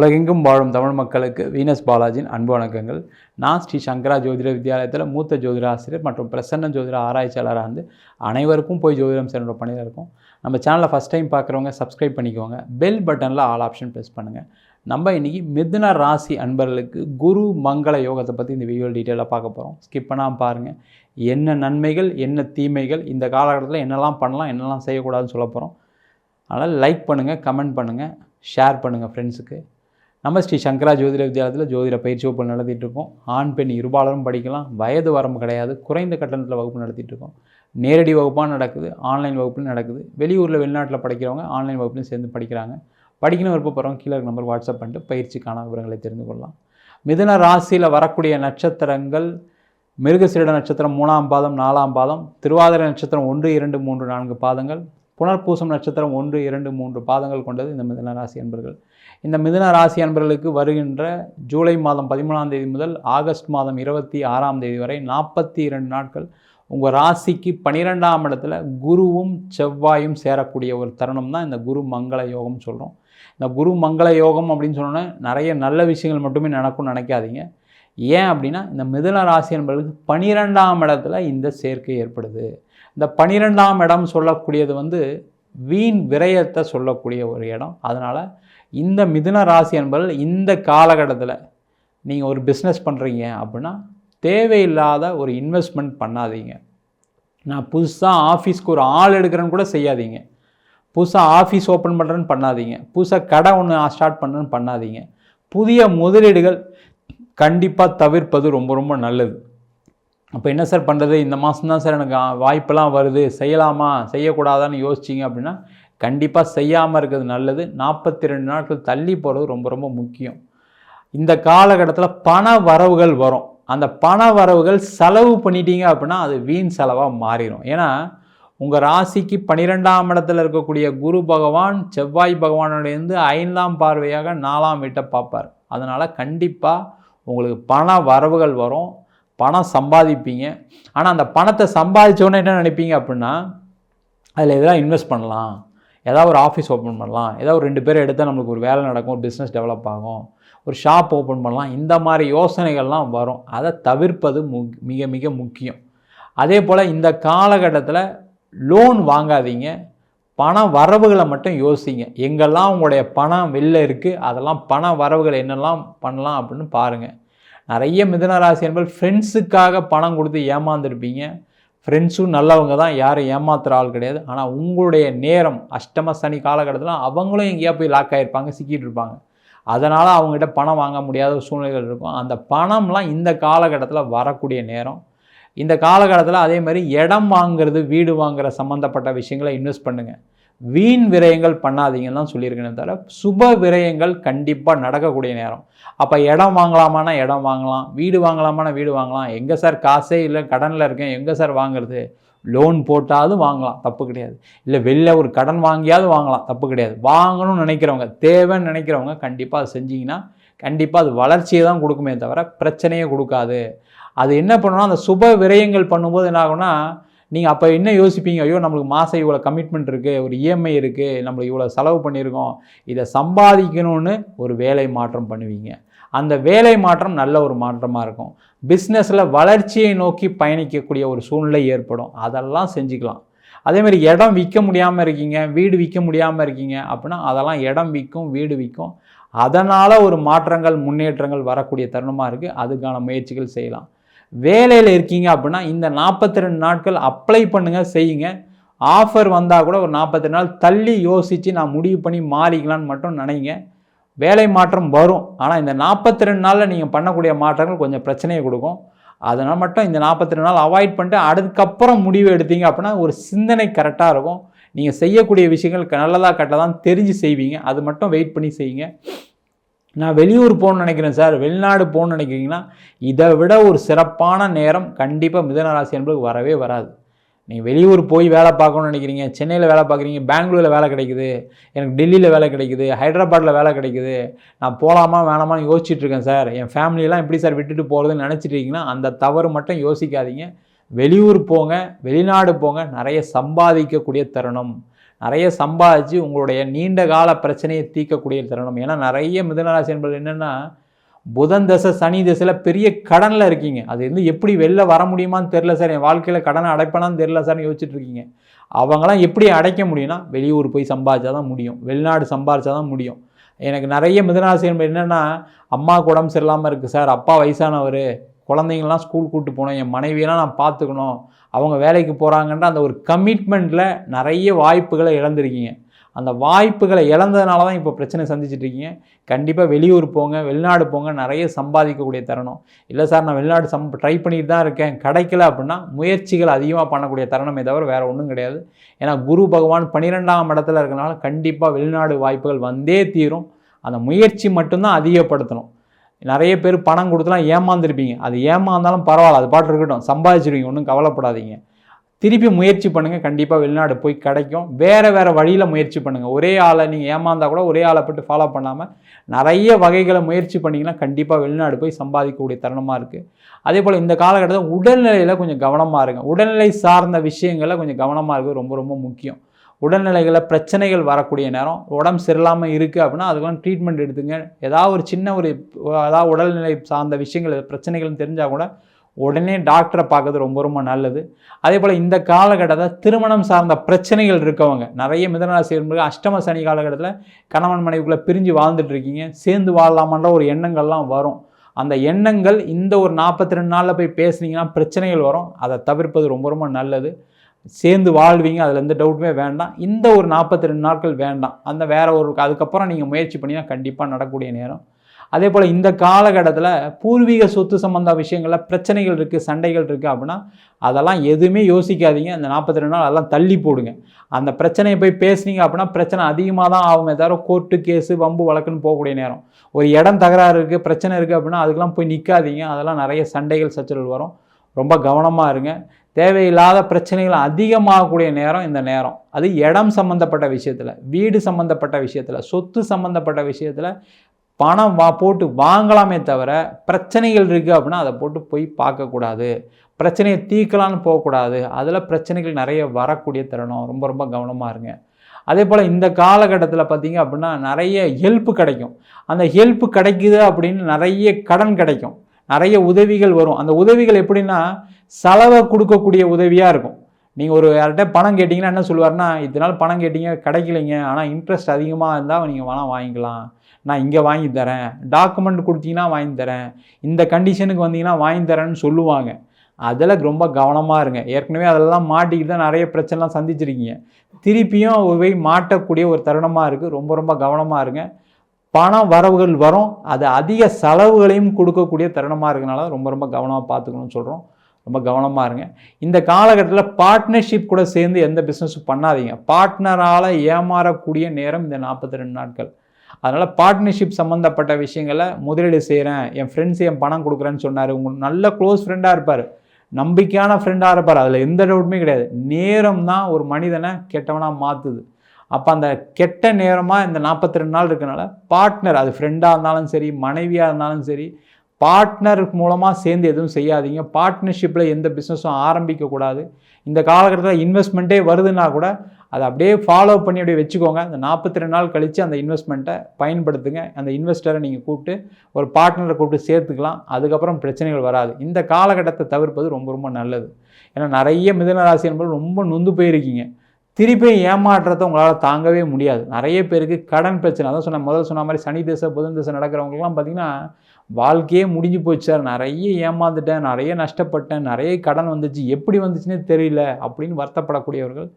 உலகெங்கும் வாழும் தமிழ் மக்களுக்கு வீனஸ் பாலாஜியின் அன்பு வணக்கங்கள். நான் ஸ்ரீ சங்கரா ஜோதிட வித்யாலயத்தில் மூத்த ஜோதிட ஆசிரியர் மற்றும் பிரசன்ன ஜோதிட ஆராய்ச்சியாளராக இருந்து அனைவருக்கும் போய் ஜோதிடம் சேர்ந்த பணியில் இருக்கும். நம்ம சேனலில் ஃபஸ்ட் டைம் பார்க்குறவங்க சப்ஸ்கிரைப் பண்ணிக்கோங்க. பெல் பட்டனில் ஆல் ஆப்ஷன் ப்ரெஸ் பண்ணுங்கள். நம்ம இன்றைக்கி மிதுன ராசி அன்பர்களுக்கு குரு மங்கள யோகத்தை பற்றி இந்த வீடியோ டீட்டெயிலாக பார்க்க போகிறோம். ஸ்கிப் பண்ணாமல் பாருங்கள். என்ன நன்மைகள் என்ன தீமைகள், இந்த காலகட்டத்தில் என்னெல்லாம் பண்ணலாம் என்னெல்லாம் செய்யக்கூடாதுன்னு சொல்ல போகிறோம். அதனால் லைக் பண்ணுங்கள், கமெண்ட் பண்ணுங்கள், ஷேர் பண்ணுங்கள் ஃப்ரெண்ட்ஸுக்கு. நம்ம ஸ்ரீ சங்கரா ஜோதிட வித்யாலயத்தில் ஜோதிட பயிற்சி வகுப்பு நடத்திட்டு இருக்கோம். ஆண் பெண் இருபாலரும் படிக்கலாம். வயது வரம்பு கிடையாது. குறைந்த கட்டணத்தில் வகுப்பு நடத்திட்டு இருக்கோம். நேரடி வகுப்பாக நடக்குது, ஆன்லைன் வகுப்புலையும் நடக்குது. வெளியூரில் வெளிநாட்டில் படிக்கிறவங்க ஆன்லைன் வகுப்புலையும் சேர்ந்து படிக்கிறாங்க. படிக்கணும் விருப்பப்படுறவங்க கீழே நம்பர் வாட்ஸ்அப் பண்ணிட்டு பயிற்சிக்கான விவரங்களை தெரிந்து கொள்ளலாம். மிதுன ராசியில் வரக்கூடிய நட்சத்திரங்கள் மிருகசீரிட நட்சத்திரம் 3ஆம் பாதம் 4ஆம் பாதம், திருவாதிரை நட்சத்திரம் 1, 2, 3, 4 பாதங்கள், புனர்பூசம் நட்சத்திரம் 1, 2, 3 பாதங்கள் கொண்டது இந்த மிதுன ராசி அன்பர்கள். இந்த மிதுன ராசி அன்பர்களுக்கு வருகின்ற ஜூலை மாதம் 13ஆம் தேதி முதல் ஆகஸ்ட் மாதம் 26ஆம் தேதி வரை 42 நாட்கள் உங்கள் ராசிக்கு 12ஆம் இடத்துல குருவும் செவ்வாயும் சேரக்கூடிய ஒரு தருணம் தான் இந்த குரு மங்கள யோகம் சொல்கிறோம். இந்த குரு மங்கள யோகம் அப்படின்னு சொன்னோன்னே நிறைய நல்ல விஷயங்கள் மட்டுமே நடக்கும்னு நினைக்காதீங்க. ஏன் அப்படின்னா இந்த மிதுன ராசி அன்பர்களுக்கு 12ஆம் இடத்துல இந்த சேர்க்கை ஏற்படுது. இந்த 12ஆம் இடம் சொல்லக்கூடியது வீண் விரயத்தை சொல்லக்கூடிய ஒரு இடம். அதனால் இந்த மிதுன ராசி என்பவர்கள் இந்த காலகட்டத்தில் நீங்கள் ஒரு பிஸ்னஸ் பண்ணுறீங்க அப்படின்னா தேவையில்லாத ஒரு இன்வெஸ்ட்மெண்ட் பண்ணாதீங்க. நான் புதுசாக ஆஃபீஸ்க்கு ஒரு ஆள் எடுக்கிறேன்னு கூட செய்யாதீங்க. புதுசாக ஆஃபீஸ் ஓப்பன் பண்ணுறேன்னு பண்ணாதீங்க. புதுசாக கடை ஒன்று ஸ்டார்ட் பண்ணுறேன்னு பண்ணாதீங்க. புதிய முதலீடுகள் கண்டிப்பாக தவிர்ப்பது ரொம்ப ரொம்ப நல்லது. அப்போ என்ன சார் பண்ணுறது, இந்த மாதம் தான் சார் எனக்கு வாய்ப்பெல்லாம் வருது, செய்யலாமா செய்யக்கூடாதான்னு யோசிச்சிங்க அப்படின்னா கண்டிப்பாக செய்யாமல் இருக்கிறது நல்லது. 42 நாட்கள் தள்ளி போகிறது ரொம்ப ரொம்ப முக்கியம். இந்த காலகட்டத்தில் பண வரவுகள் வரும். அந்த பண வரவுகள் செலவு பண்ணிட்டீங்க அப்படின்னா அது வீண் செலவாக மாறிடும். ஏன்னா உங்கள் ராசிக்கு 12ஆம் இடத்துல இருக்கக்கூடிய குரு பகவான் செவ்வாய் பகவானோடேருந்து 5ஆம் பார்வையாக 4ஆம் வீட்டை பார்ப்பார். அதனால் கண்டிப்பாக உங்களுக்கு பண வரவுகள் வரும், பணம் சம்பாதிப்பீங்க. ஆனால் அந்த பணத்தை சம்பாதிச்சோன்னே என்ன நினைப்பீங்க அப்படின்னா அதில் எதாவது இன்வெஸ்ட் பண்ணலாம், ஏதாவது ஒரு ஆஃபீஸ் ஓப்பன் பண்ணலாம், ஏதாவது ஒரு 2 பேர் எடுத்தால் நம்மளுக்கு ஒரு வேலை நடக்கும், ஒரு பிஸ்னஸ் டெவலப் ஆகும், ஒரு ஷாப் ஓப்பன் பண்ணலாம், இந்த மாதிரி யோசனைகள்லாம் வரும். அதை தவிர்ப்பது மிக மிக முக்கியம். அதே போல் இந்த காலகட்டத்தில் லோன் வாங்காதீங்க. பண வரவுகளை மட்டும் யோசிங்க. எங்கெல்லாம் உங்களுடைய பணம் வெளில இருக்குது அதெல்லாம் பண வரவுகள் என்னெல்லாம் பண்ணலாம் அப்படின்னு பாருங்கள். நிறைய மிதுன ராசி என்பது ஃப்ரெண்ட்ஸுக்காக பணம் கொடுத்து ஏமாந்துருப்பீங்க. ஃப்ரெண்ட்ஸும் நல்லவங்க தான், யாரும் ஏமாத்துகிற ஆள் கிடையாது. ஆனால் உங்களுடைய நேரம் அஷ்டம சனி காலகட்டத்தில் அவங்களும் எங்கேயா போய் லாக் ஆகிருப்பாங்க, சிக்கிட்டு இருப்பாங்க. அதனால் அவங்ககிட்ட பணம் வாங்க முடியாத சூழ்நிலைகள் இருக்கும். அந்த பணம்லாம் இந்த காலகட்டத்தில் வரக்கூடிய நேரம். இந்த காலகட்டத்தில் அதே மாதிரி இடம் வாங்குறது, வீடு வாங்குகிற சம்மந்தப்பட்ட விஷயங்களை இன்வெஸ்ட் பண்ணுங்கள். வீண் விரயங்கள் பண்ணாதீங்கன்னு தான் சொல்லியிருக்கேன். தவிர சுப விரயங்கள் கண்டிப்பாக நடக்கக்கூடிய நேரம். அப்போ இடம் வாங்கலாமான்னா இடம் வாங்கலாம், வீடு வாங்கலாமான்னா வீடு வாங்கலாம். எங்கே சார் காசே இல்லை, கடனில் இருக்கேன், எங்கே சார் வாங்குறது? லோன் போட்டாவது வாங்கலாம், தப்பு கிடையாது. இல்லை வெளில ஒரு கடன் வாங்கியாவது வாங்கலாம், தப்பு கிடையாது. வாங்கணும்னு நினைக்கிறவங்க, தேவைன்னு நினைக்கிறவங்க கண்டிப்பாக அது செஞ்சிங்கன்னா கண்டிப்பாக அது வளர்ச்சியை தான் கொடுக்குமே தவிர பிரச்சனையே கொடுக்காது. அது என்ன பண்ணணும்னா அந்த சுப விரயங்கள் பண்ணும்போது என்ன ஆகும்னா நீங்கள் அப்போ என்ன யோசிப்பீங்க, ஐயோ நம்மளுக்கு மாதம் இவ்வளோ கமிட்மெண்ட் இருக்குது, ஒரு இஎம்ஐ இருக்குது, நம்மளுக்கு இவ்வளோ செலவு பண்ணியிருக்கோம், இதை சம்பாதிக்கணும்னு ஒரு வேலை மாற்றம் பண்ணுவீங்க. அந்த வேலை மாற்றம் நல்ல ஒரு மாற்றமாக இருக்கும். பிஸ்னஸில் வளர்ச்சியை நோக்கி பயணிக்கக்கூடிய ஒரு சூழ்நிலை ஏற்படும். அதெல்லாம் செஞ்சுக்கலாம். அதேமாதிரி இடம் விற்க முடியாமல் இருக்கீங்க, வீடு விற்க முடியாமல் இருக்கீங்க அப்படின்னா அதெல்லாம் இடம் விற்கும், வீடு விற்கும். அதனால் ஒரு மாற்றங்கள் முன்னேற்றங்கள் வரக்கூடிய தருணமாக இருக்குது. அதுக்கான முயற்சிகள் செய்யலாம். வேலையில் இருக்கீங்க அப்படின்னா இந்த 42 நாட்கள் அப்ளை பண்ணுங்கள், செய்யுங்க. ஆஃபர் வந்தால் கூட ஒரு 42 நாள் தள்ளி யோசித்து நான் முடிவு பண்ணி மாறிக்கலான்னு மட்டும் நினைங்க. வேலை மாற்றம் வரும். ஆனால் இந்த 42 நாளில் நீங்கள் பண்ணக்கூடிய மாற்றங்கள் கொஞ்சம் பிரச்சனையை கொடுக்கும். அதனால் மட்டும் இந்த 42 நாள் அவாய்ட் பண்ணிட்டு அதுக்கப்புறம் முடிவு எடுத்தீங்க அப்படின்னா ஒரு சிந்தனை கரெக்டாக இருக்கும். நீங்கள் செய்யக்கூடிய விஷயங்கள் நல்லதாக கரெக்டாக தெரிஞ்சு செய்வீங்க. அது மட்டும் வெயிட் பண்ணி செய்யுங்க. நான் வெளியூர் போகணுன்னு நினைக்கிறேன் சார், வெளிநாடு போகணுன்னு நினைக்கிறீங்கன்னா இதை விட ஒரு சிறப்பான நேரம் கண்டிப்பாக மிதுன ராசி என்பதுக்கு வரவே வராது. நீங்கள் வெளியூர் போய் வேலை பார்க்கணுன்னு நினைக்கிறீங்க, சென்னையில் வேலை பார்க்குறீங்க, பெங்களூரில் வேலை கிடைக்குது, எனக்கு டெல்லியில் வேலை கிடைக்குது, ஹைதராபாத்தில் வேலை கிடைக்குது, நான் போகலாமா வேணாமான்னு யோசிச்சுட்ருக்கேன் சார், என் ஃபேமிலியெல்லாம் எப்படி சார் விட்டுட்டு போகிறதுன்னு நினச்சிட்டு இருக்கீங்கன்னா அந்த தவறு மட்டும் யோசிக்காதீங்க. வெளியூர் போங்க, வெளிநாடு போங்க, நிறைய சம்பாதிக்கக்கூடிய தருணம், நிறைய சம்பாதிச்சு உங்களுடைய நீண்ட கால பிரச்சனையை தீர்க்கக்கூடிய தருணம். ஏன்னா நிறைய மிதுனராசி என்பது என்னென்னா, புதன் தசை சனி தசையில் பெரிய கடனில் இருக்கீங்க. அது வந்து எப்படி வெளில வர முடியுமான்னு தெரில சார், என் வாழ்க்கையில் கடனை அடைப்பேனான்னு தெரில சார்னு யோசிச்சுட்டு இருக்கீங்க. அவங்களாம் எப்படி அடைக்க முடியும்னா, வெளியூர் போய் சம்பாதிச்சா தான் முடியும், வெளிநாடு சம்பாதிச்சா தான் முடியும். எனக்கு நிறைய மிதுனராசி என்பது என்னென்னா, அம்மாவுக்கு உடம்பு சரியில்லாமல் இருக்குது சார், அப்பா வயசானவர், குழந்தைங்கள்லாம் ஸ்கூல் கூப்பிட்டு போகணும், என் மனைவியெல்லாம் நான் பார்த்துக்கணும், அவங்க வேலைக்கு போகிறாங்கன்ற அந்த ஒரு கமிட்மெண்ட்டில் நிறைய வாய்ப்புகளை இழந்திருக்கீங்க. அந்த வாய்ப்புகளை இழந்ததுனால தான் இப்போ பிரச்சனை சந்திச்சிட்ருக்கீங்க. கண்டிப்பாக வெளியூர் போங்க, வெளிநாடு போங்க, நிறைய சம்பாதிக்கக்கூடிய தருணம். இல்லை சார் நான் வெளிநாடு ட்ரை பண்ணிட்டு தான் இருக்கேன், கிடைக்கல அப்படின்னா முயற்சிகள் அதிகமாக பண்ணக்கூடிய தருணமே தவிர வேறு ஒன்றும் கிடையாது. ஏன்னா குரு பகவான் 12ஆம் இடத்துல இருக்கனால கண்டிப்பாக வெளிநாடு வாய்ப்புகள் வந்தே தீரும். அந்த முயற்சி மட்டும்தான் அதிகப்படுத்தணும். நிறைய பேர் பணம் கொடுத்துலாம் ஏமாந்துருப்பீங்க. அது ஏமாந்தாலும் பரவாயில்ல, அது பாட்டு இருக்கட்டும், சம்பாதிச்சிருவீங்க, ஒன்றும் கவலைப்படாதீங்க. திருப்பி முயற்சி பண்ணுங்கள், கண்டிப்பாக வெளிநாடு போய் கிடைக்கும். வேறு வழியில் முயற்சி பண்ணுங்கள். ஒரே ஆளை நீங்கள் ஏமாந்தால் கூட ஒரே ஆளை போட்டு ஃபாலோ பண்ணாமல் நிறைய வகைகளை முயற்சி பண்ணிங்கன்னா கண்டிப்பாக வெளிநாடு போய் சம்பாதிக்கக்கூடிய தருணமாக இருக்குது. அதே போல் இந்த காலகட்டத்தில் உடல்நிலையில் கொஞ்சம் கவனமாக இருங்க. உடல்நிலை சார்ந்த விஷயங்களில் கொஞ்சம் கவனமாக இருக்கிறது ரொம்ப ரொம்ப முக்கியம். உடல்நிலைகளில் பிரச்சனைகள் வரக்கூடிய நேரம், உடம்பு சரியில்லாமல் இருக்குது அப்படின்னா அதுக்கெல்லாம் ட்ரீட்மெண்ட் எடுத்துங்க. ஏதாவது ஒரு சின்ன அதாவது உடல்நிலை சார்ந்த விஷயங்கள் பிரச்சனைகள்னு தெரிஞ்சால் கூட உடனே டாக்டரை பார்க்கறது ரொம்ப ரொம்ப நல்லது. அதே போல் இந்த காலகட்டத்தில் திருமணம் சார்ந்த பிரச்சனைகள் இருக்கவங்க, நிறைய மிதுனராசி என்பது அஷ்டம சனி காலகட்டத்தில் கணவன் மனைவிக்குள்ளே பிரிஞ்சு வாழ்ந்துட்டு இருக்கீங்க, சேர்ந்து வாழலாமான்ற ஒரு எண்ணங்கள்லாம் வரும். அந்த எண்ணங்கள் இந்த ஒரு 42 நாளில் போய் பேசுனீங்கன்னா பிரச்சனைகள் வரும். அதை தவிர்ப்பது ரொம்ப ரொம்ப நல்லது. சேர்ந்து வாழ்வீங்க, அதில் எந்த டவுட்டுமே வேண்டாம். இந்த ஒரு 42 நாட்கள் வேண்டாம். அந்த வேறு ஒரு அதுக்கப்புறம் நீங்கள் முயற்சி பண்ணிங்கன்னா கண்டிப்பாக நடக்கக்கூடிய நேரம். அதே போல் இந்த காலகட்டத்தில் பூர்வீக சொத்து சம்பந்த விஷயங்களில் பிரச்சனைகள் இருக்குது, சண்டைகள் இருக்குது அப்படின்னா அதெல்லாம் எதுவுமே யோசிக்காதீங்க. அந்த 42 நாள் அதெல்லாம் தள்ளி போடுங்க. அந்த பிரச்சனையை போய் பேசுனீங்க அப்படின்னா பிரச்சனை அதிகமாக தான் ஆகுமே தவிர கோர்ட்டு கேஸு வம்பு வழக்குன்னு போகக்கூடிய நேரம். ஒரு இடம் தகராறு இருக்குது, பிரச்சனை இருக்குது அப்படின்னா அதுக்கெல்லாம் போய் நிற்காதீங்க. அதெல்லாம் நிறைய சண்டைகள் சச்சரவுகள் வரும். ரொம்ப கவனமாக இருங்க. தேவையில்லாத பிரச்சனைகள் அதிகமாகக்கூடிய நேரம் இந்த நேரம். அது இடம் சம்மந்தப்பட்ட விஷயத்தில், வீடு சம்மந்தப்பட்ட விஷயத்தில், சொத்து சம்மந்தப்பட்ட விஷயத்தில் பணம் போட்டு வாங்கலாமே தவிர பிரச்சனைகள் இருக்குது அப்படின்னா அதை போட்டு போய் பார்க்கக்கூடாது. பிரச்சனையை தீர்க்கலான்னு போகக்கூடாது. அதில் பிரச்சனைகள் நிறைய வரக்கூடிய தருணம். ரொம்ப ரொம்ப கவனமாக இருங்க. அதே போல் இந்த காலகட்டத்தில் பார்த்திங்க அப்படின்னா நிறைய ஹெல்ப்பு கிடைக்கும். அந்த ஹெல்ப்பு கிடைக்குது அப்படின்னு நிறைய கடன் கிடைக்கும், நிறைய உதவிகள் வரும். அந்த உதவிகள் எப்படின்னா செலவை கொடுக்கக்கூடிய உதவியாக இருக்கும். நீங்கள் ஒரு யார்கிட்ட பணம் கேட்டிங்கன்னா என்ன சொல்லுவார்னா, இதனால் பணம் கேட்டிங்க கிடைக்கலைங்க, ஆனால் இன்ட்ரெஸ்ட் அதிகமாக இருந்தால் நீங்கள் வேணால் வாங்கிக்கலாம், நான் இங்கே வாங்கி தரேன், டாக்குமெண்ட் கொடுத்தீங்கன்னா வாங்கி தரேன், இந்த கண்டிஷனுக்கு வந்தீங்கன்னா வாங்கி தரேன்னு சொல்லுவாங்க. அதில் ரொம்ப கவனமாக இருங்க. ஏற்கனவே அதெல்லாம் மாட்டிக்கிட்டு தான் நிறைய பிரச்சனைலாம் சந்திச்சிருக்கீங்க. திருப்பியும் போய் மாட்டக்கூடிய ஒரு தருணமாக இருக்குது. ரொம்ப ரொம்ப கவனமாக இருங்க. பண வரவுகள் வரும், அது அதிக செலவுகளையும் கொடுக்கக்கூடிய தருணமாக இருக்கனால ரொம்ப ரொம்ப கவனமாக பார்த்துக்கணும்னு சொல்கிறோம். ரொம்ப கவனமாக இருங்க. இந்த காலகட்டத்தில் பார்ட்னர்ஷிப் கூட சேர்ந்து எந்த பிஸ்னஸும் பண்ணாதீங்க. பார்ட்னரால் ஏமாறக்கூடிய நேரம் இந்த 42 நாட்கள். அதனால் பார்ட்னர்ஷிப் சம்மந்தப்பட்ட விஷயங்களை முதலீடு செய்கிறேன், என் ஃப்ரெண்ட்ஸ் என் பணம் கொடுக்குறேன்னு சொன்னார், உங்களுக்கு நல்ல க்ளோஸ் ஃப்ரெண்டாக இருப்பார், நம்பிக்கையான ஃப்ரெண்டாக இருப்பார், அதில் எந்த டவுட்டுமே கிடையாது. நேரம் தான் ஒரு மனிதனை கெட்டவனாக மாற்றுது. அப்போ அந்த கெட்ட நேரமாக இந்த 42 நாள் இருக்கனால பார்ட்னர், அது ஃப்ரெண்டாக இருந்தாலும் சரி, மனைவியாக இருந்தாலும் சரி, பார்ட்னர் மூலமாக சேர்ந்து எதுவும் செய்யாதீங்க. பார்ட்னர்ஷிப்பில் எந்த பிஸ்னஸும் ஆரம்பிக்கக்கூடாது. இந்த காலகட்டத்தில் இன்வெஸ்ட்மெண்ட்டே வருதுன்னா கூட அதை அப்படியே ஃபாலோ பண்ணி அப்படியே வச்சுக்கோங்க. அந்த 42 நாள் கழித்து அந்த இன்வெஸ்ட்மெண்ட்டை பயன்படுத்துங்க. அந்த இன்வெஸ்டரை நீங்கள் கூப்பிட்டு ஒரு பார்ட்னரை கூப்பிட்டு சேர்த்துக்கலாம். அதுக்கப்புறம் பிரச்சனைகள் வராது. இந்த காலகட்டத்தை தவிர்ப்பது ரொம்ப ரொம்ப நல்லது. ஏன்னா நிறைய மிதுனராசி என்பது ரொம்ப நொந்து போயிருக்கீங்க. திருப்பி ஏமாற்றத்தை உங்களால் தாங்கவே முடியாது. நிறைய பேருக்கு கடன் பிரச்சனை, அதான் முதல்ல சொன்ன மாதிரி சனி திசை புதன் திசை நடக்கிறவங்களுக்குலாம் பார்த்திங்கன்னா வாழ்க்கையே முடிஞ்சு போச்சு சார், நிறைய ஏமாந்துட்டேன், நிறைய நஷ்டப்பட்டேன், நிறைய கடன் வந்துச்சு, எப்படி வந்துச்சுன்னே தெரியல அப்படின்னு வருத்தப்படக்கூடியவர்கள்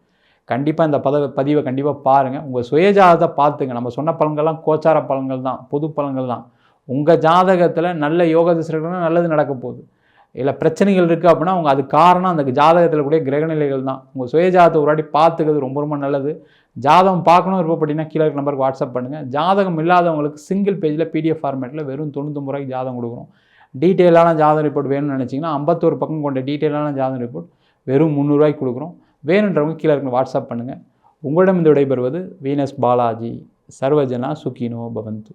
கண்டிப்பாக இந்த பதிவை கண்டிப்பாக பாருங்கள். உங்கள் சுயஜாதகத்தை பார்த்துங்க. நம்ம சொன்ன பலன்கள்லாம் கோச்சார பலன்கள் தான், பொது பலன்கள் தான். உங்கள் ஜாதகத்தில் நல்ல யோக திசை இருக்குன்னா நல்லது நடக்க போகுது. இல்லை பிரச்சனைகள் இருக்குது அப்படின்னா அது காரணம் அந்த ஜாதகத்தில் கூடிய கிரகநிலைகள் தான். உங்கள் சுயஜாதகத்தை ஒரு வாட்டி பார்த்துக்கிறது ரொம்ப ரொம்ப நல்லது. ஜாதகம் பார்க்கணும் விருப்பப்பட்டீங்கன்னா கீழே இருக்க நம்பருக்கு வாட்ஸ்அப் பண்ணுங்கள். ஜாதகம் இல்லாதவங்களுக்கு சிங்கிள் பேஜில் PDF ஃபார்மேட்டில் வெறும் 99 ரூபாய்க்கு ஜாதகம் கொடுக்குறோம். டீட்டெயிலான ஜாதக ரிப்போர்ட் வேணும்னு நினச்சிங்கன்னா 51 பக்கம் கொண்ட டீட்டெயிலான ஜாதக ரிப்போர்ட் வெறும் 300 ரூபாய்க்கு கொடுக்குறோம். வேணுன்றவங்க கீழே இருக்க வாட்ஸ்அப் பண்ணுங்கள். உங்களிடம் இந்த விடைபெறுவது வீனஸ் பாலாஜி. சர்வஜனா சுகினோ பவந்து.